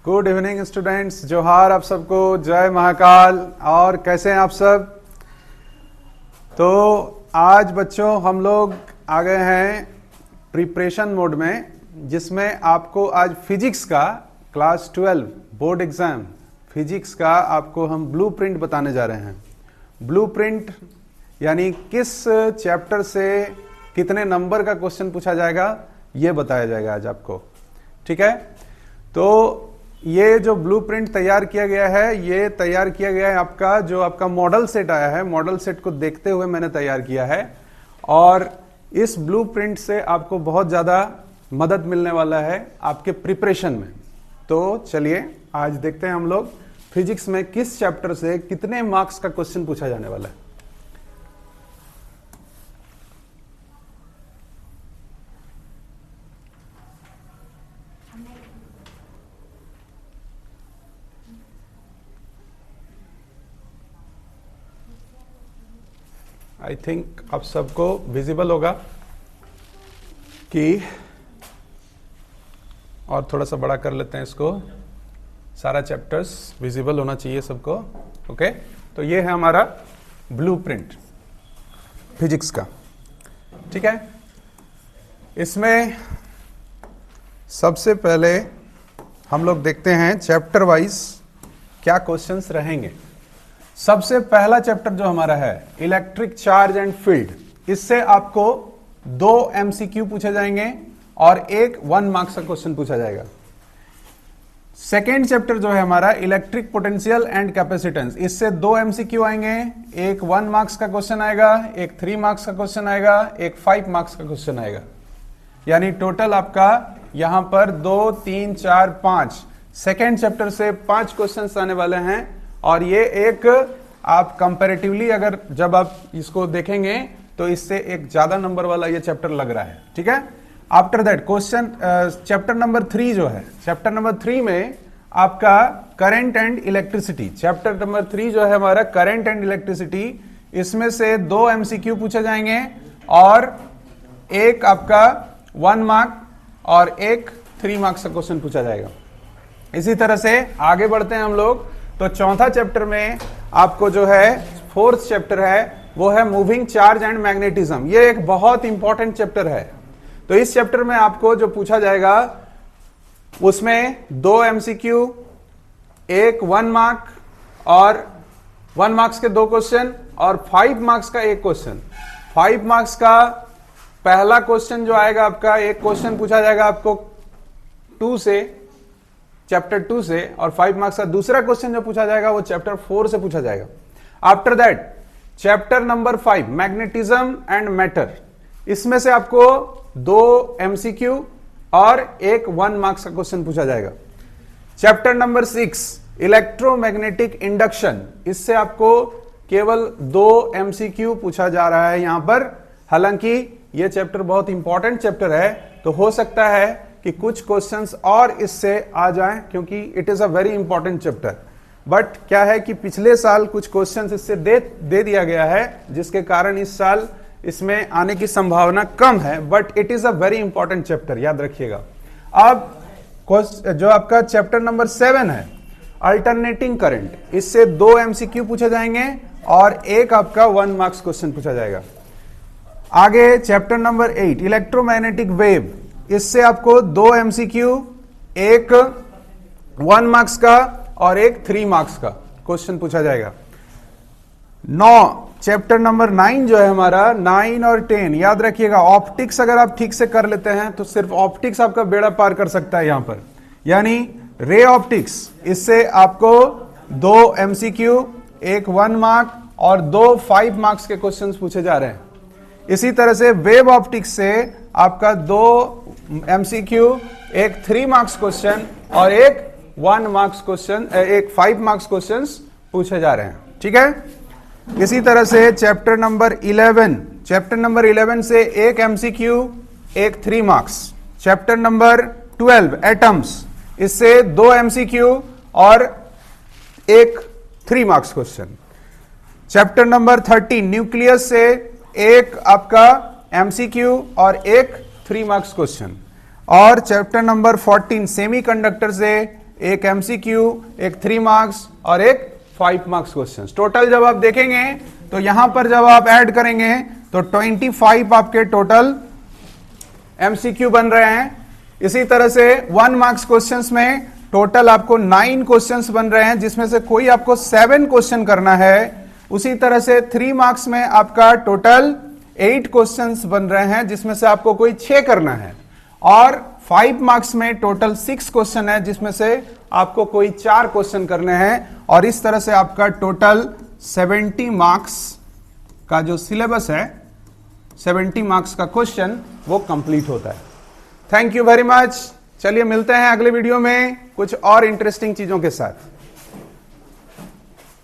Good evening students, जोहार आप सबको, जय महाकाल। और कैसे हैं आप सब? तो आज बच्चों हम लोग आ गए हैं प्रिपरेशन मोड में, जिसमें आपको आज फिजिक्स का क्लास 12 बोर्ड एग्जाम फिजिक्स का आपको हम ब्लूप्रिंट बताने जा रहे हैं। ब्लूप्रिंट यानी किस चैप्टर से कितने नंबर का क्वेश्चन पूछा जाएगा ये बताया जाएगा आज आपको, ठीक है। तो ये जो ब्लूप्रिंट तैयार किया गया है, ये तैयार किया गया है आपका जो आपका मॉडल सेट आया है, मॉडल सेट को देखते हुए मैंने तैयार किया है। और इस ब्लूप्रिंट से आपको बहुत ज्यादा मदद मिलने वाला है आपके प्रिपरेशन में। तो चलिए आज देखते हैं हम लोग फिजिक्स में किस चैप्टर से कितने मार्क्स का क्वेश्चन पूछा जाने वाला है। आई थिंक आप सबको विजिबल होगा कि, और थोड़ा सा बड़ा कर लेते हैं इसको, सारा चैप्टर्स विजिबल होना चाहिए सबको। ओके, तो ये है हमारा ब्लूप्रिंट फिजिक्स का, ठीक है। इसमें सबसे पहले हम लोग देखते हैं चैप्टर वाइज क्या क्वेश्चंस रहेंगे। सबसे पहला चैप्टर जो हमारा है इलेक्ट्रिक चार्ज एंड फील्ड, इससे आपको 2 एमसीक्यू पूछे जाएंगे और एक 1 मार्क्स का क्वेश्चन पूछा जाएगा। सेकेंड चैप्टर जो है हमारा इलेक्ट्रिक पोटेंशियल एंड कैपेसिटेंस, इससे 2 एमसीक्यू आएंगे, एक 1 मार्क्स का क्वेश्चन आएगा, एक 3 मार्क्स का क्वेश्चन आएगा, एक 5 मार्क्स का क्वेश्चन आएगा। यानी टोटल आपका यहां पर 2, 3, 4, 5 सेकेंड चैप्टर से 5 क्वेश्चन आने वाले हैं। और ये एक आप कंपैरेटिवली अगर जब आप इसको देखेंगे तो इससे एक ज्यादा नंबर वाला ये चैप्टर लग रहा है, ठीक है। After that question chapter number 3 जो है, चैप्टर नंबर 3 में आपका current and electricity, chapter number 3 जो है हमारा करंट एंड इलेक्ट्रिसिटी, इसमें से 2 एमसीक्यू पूछे जाएंगे और एक आपका 1 मार्क और एक 3 मार्क्स का क्वेश्चन पूछा जाएगा। इसी तरह से आगे बढ़ते हैं हम लोग। तो चौथा चैप्टर में आपको जो है फोर्थ चैप्टर है वो है मूविंग चार्ज एंड मैग्नेटिज्म। ये एक बहुत इंपॉर्टेंट चैप्टर है। तो इस चैप्टर में आपको जो पूछा जाएगा उसमें 2 एमसीक्यू, एक 1 मार्क और 1 मार्क्स के 2 क्वेश्चन और 5 मार्क्स का एक क्वेश्चन। 5 मार्क्स का पहला क्वेश्चन जो आएगा आपका, एक क्वेश्चन पूछा जाएगा आपको 2 से, चैप्टर 2 से, और 5 मार्क्स का दूसरा क्वेश्चन जो पूछा जाएगा वो चैप्टर 4 से पूछा जाएगा। After that chapter number 5 magnetism and matter, इसमें से आपको 2 एमसीक्यू और एक 1 मार्क्स का क्वेश्चन पूछा जाएगा। चैप्टर नंबर 6 इलेक्ट्रोमैग्नेटिक इंडक्शन, इससे आपको केवल 2 एमसीक्यू पूछा जा रहा है यहां पर। हालांकि यह चैप्टर बहुत इंपॉर्टेंट चैप्टर है, तो हो सकता है कि कुछ क्वेश्चंस और इससे आ जाएं, क्योंकि it is a very important chapter. But क्या है कि पिछले साल कुछ क्वेश्चंस इससे दे दिया गया है, जिसके कारण इस साल इसमें आने की संभावना कम है। But it is a very important chapter, याद रखिएगा। अब जो आपका चैप्टर नंबर 7 है अल्टरनेटिंग करंट, इससे 2 एमसीक्यू पूछे जाएंगे और एक आपका 1 मार्क्स क्वेश्चन पूछा जाएगा। आगे चैप्टर नंबर 8 इलेक्ट्रोमैग्नेटिक वेव, इससे आपको 2 एमसीक्यू, एक 1 मार्क्स का और एक 3 मार्क्स का क्वेश्चन पूछा जाएगा। 9 चैप्टर नंबर 9 जो है हमारा, 9 और 10 याद रखिएगा। ऑप्टिक्स अगर आप ठीक से कर लेते हैं तो सिर्फ ऑप्टिक्स आपका बेड़ा पार कर सकता है यहां पर, यानी रे ऑप्टिक्स, इससे आपको 2 एमसीक्यू, एक 1 मार्क और 2 5 मार्क्स के क्वेश्चंस पूछे जा रहे हैं। इसी तरह से वेव ऑप्टिक्स से आपका 2 एमसीक्यू, एक 3 मार्क्स क्वेश्चन और एक 1 मार्क्स क्वेश्चन, एक 5 मार्क्स क्वेश्चंस पूछे जा रहे हैं, ठीक है। इसी तरह से चैप्टर नंबर 11 से एक एमसीक्यू, एक 3 मार्क्स। चैप्टर नंबर 12 एटम्स, इससे 2 एमसीक्यू और एक 3 marks question. Chapter number 13 nucleus से एक आपका एमसीक्यू और एक 3 मार्क्स क्वेश्चन। और चैप्टर नंबर 14 सेमीकंडक्टर से एक एमसीक्यू, एक 3 मार्क्स और एक 5 मार्क्स क्वेश्चन। टोटल जब आप देखेंगे तो यहां पर जब आप ऐड करेंगे तो 25 आपके टोटल एमसीक्यू बन रहे हैं। इसी तरह से 1 मार्क्स क्वेश्चंस में टोटल आपको 9 क्वेश्चंस बन रहे हैं, जिसमें से कोई आपको 7 क्वेश्चन करना है। उसी तरह से 3 मार्क्स में आपका टोटल 8 क्वेश्चंस बन रहे हैं, जिसमें से आपको कोई 6 करना है। और 5 मार्क्स में टोटल 6 क्वेश्चन है, जिसमें से आपको कोई 4 क्वेश्चन करने हैं। और इस तरह से आपका टोटल 70 मार्क्स का जो सिलेबस है, 70 मार्क्स का क्वेश्चन वो कंप्लीट होता है। Thank you very much. चलिए मिलते हैं अगले वीडियो में कुछ और इंटरेस्टिंग चीजों के साथ।